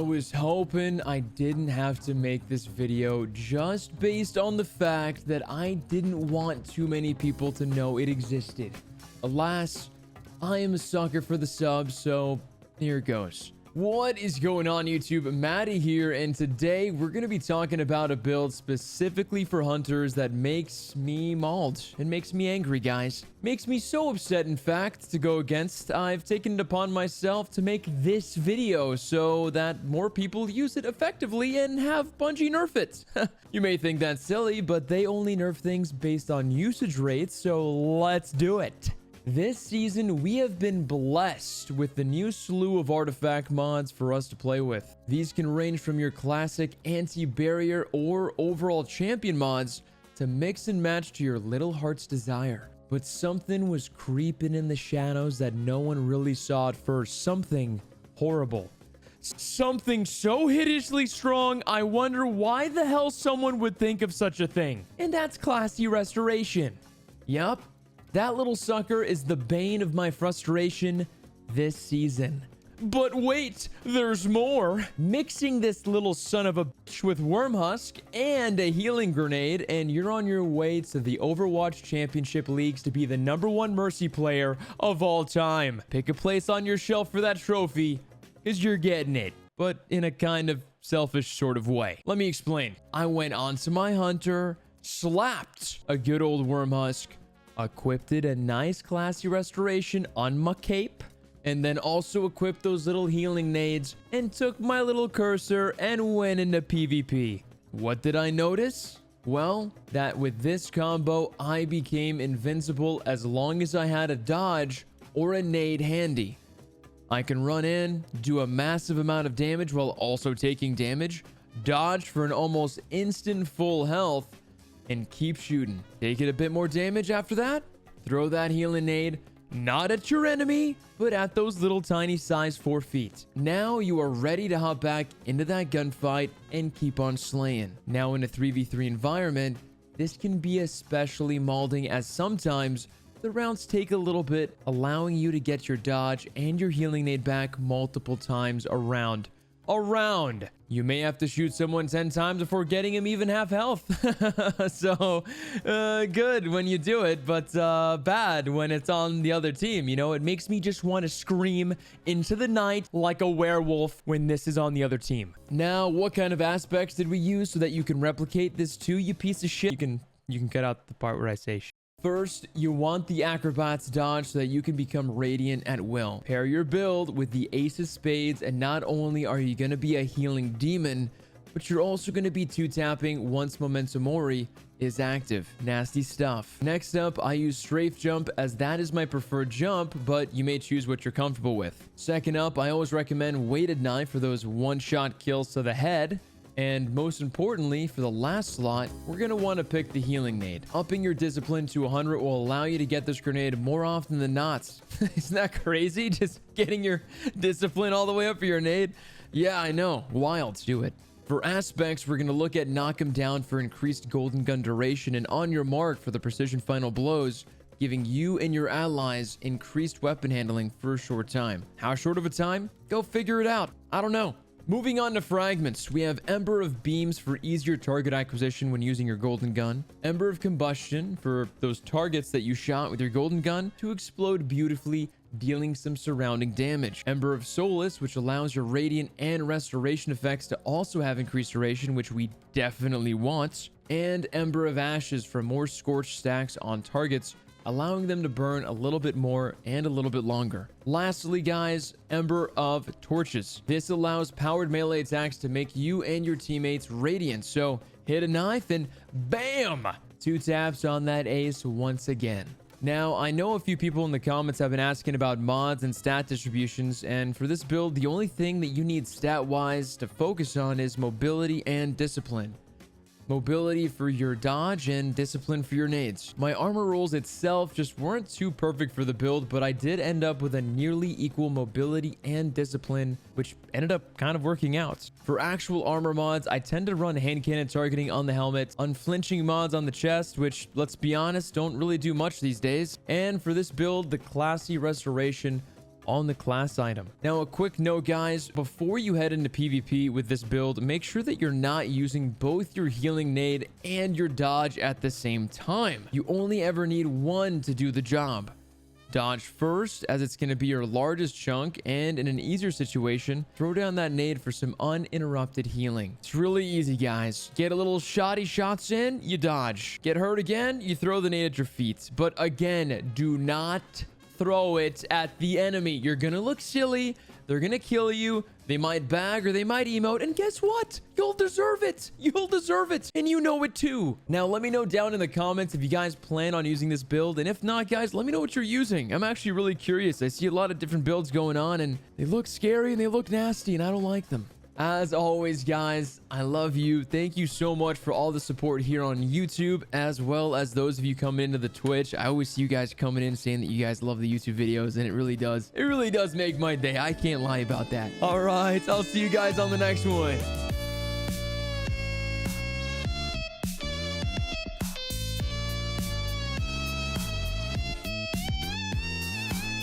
was hoping I didn't have to make this video just based on the fact that I didn't want too many people to know it existed. Alas, I am a sucker for the subs, so here goes. What is going on, YouTube? Matty here, and today we're going to be talking about a build specifically for hunters that makes me mauled and makes me angry, guys. Makes me so upset, in fact, to go against. I've taken it upon myself to make this video so that more people use it effectively and have Bungie nerf it. You may think that's silly, but they only nerf things based on usage rates, so let's do it. This season, we have been blessed with the new slew of artifact mods for us to play with. These can range from your classic anti-barrier or overall champion mods to mix and match to your little heart's desire. But something was creeping in the shadows that no one really saw at first. Something horrible. Something so hideously strong, I wonder why the hell someone would think of such a thing. And that's classy restoration. Yup. That little sucker is the bane of my frustration this season. But wait, there's more. Mixing this little son of a bitch with worm husk and a healing grenade, and you're on your way to the Overwatch Championship Leagues to be the #1 Mercy player of all time. Pick a place on your shelf for that trophy, because you're getting it, but in a kind of selfish sort of way. Let me explain. I went onto my hunter, slapped a good old worm husk, equipped it a nice classy restoration on my cape, and then also equipped those little healing nades and took my little cursor and went into PvP. What did I notice? Well, that with this combo, I became invincible as long as I had a dodge or a nade handy. I can run in, do a massive amount of damage while also taking damage, dodge for an almost instant full health, and keep shooting. Take it a bit more damage after that. Throw that healing nade, not at your enemy, but at those little tiny size 4 feet. Now you are ready to hop back into that gunfight and keep on slaying. Now in a 3v3 environment, this can be especially mauling as sometimes the rounds take a little bit, allowing you to get your dodge and your healing nade back multiple times around. You may have to shoot someone 10 times before getting him even half health. So good when you do it, but bad when it's on the other team. You know, it makes me just want to scream into the night like a werewolf when this is on the other team. Now, what kind of aspects did we use so that you can replicate this too, you piece of shit? You can cut out the part where I say shit. First, you want the Acrobat's dodge so that you can become radiant at will. Pair your build with the Ace of Spades, and not only are you going to be a healing demon, but you're also going to be 2-tapping once Memento Mori is active. Nasty stuff. Next up, I use Strafe Jump as that is my preferred jump, but you may choose what you're comfortable with. Second up, I always recommend Weighted Knife for those one-shot kills to the head. And most importantly, for the last slot, we're going to want to pick the healing nade. Upping your discipline to 100 will allow you to get this grenade more often than not. Isn't that crazy? Just getting your discipline all the way up for your nade? Yeah, I know. Wild. Do it. For aspects, we're going to look at knock him down for increased golden gun duration and on your mark for the precision final blows, giving you and your allies increased weapon handling for a short time. How short of a time? Go figure it out. I don't know. Moving on to fragments, we have Ember of Beams for easier target acquisition when using your golden gun. Ember of Combustion for those targets that you shot with your golden gun to explode beautifully, dealing some surrounding damage. Ember of Solace, which allows your radiant and restoration effects to also have increased duration, which we definitely want. And Ember of Ashes for more scorched stacks on targets, allowing them to burn a little bit more and a little bit longer. Lastly, guys, Ember of Torches. This allows powered melee attacks to make you and your teammates radiant. So hit a knife and bam! 2 taps on that ace once again. Now, I know a few people in the comments have been asking about mods and stat distributions, and for this build, the only thing that you need stat-wise to focus on is mobility and discipline. Mobility for your dodge and discipline for your nades. My armor rolls itself just weren't too perfect for the build, but I did end up with a nearly equal mobility and discipline, which ended up kind of working out. For actual armor mods, I tend to run hand cannon targeting on the helmet, unflinching mods on the chest, which, let's be honest, don't really do much these days. And for this build, the classy restoration on the class item. Now, a quick note, guys, before you head into PvP with this build, make sure that you're not using both your healing nade and your dodge at the same time. You only ever need one to do the job. Dodge first, as it's going to be your largest chunk, and in an easier situation, throw down that nade for some uninterrupted healing. It's really easy, guys. Get a little shoddy shots in, you dodge. Get hurt again, you throw the nade at your feet. But again, do not throw it at the enemy. You're gonna look silly. They're gonna kill you. They might bag or they might emote. And guess what? You'll deserve it. You'll deserve it. And you know it too. Now, let me know down in the comments if you guys plan on using this build. And if not, guys, let me know what you're using. I'm actually really curious. I see a lot of different builds going on and they look scary and they look nasty and I don't like them. As always, guys, I love you. Thank you so much for all the support here on YouTube, as well as those of you coming into the Twitch. I always see you guys coming in saying that you guys love the YouTube videos, and it really does. It really does make my day. I can't lie about that. All right, I'll see you guys on the next one.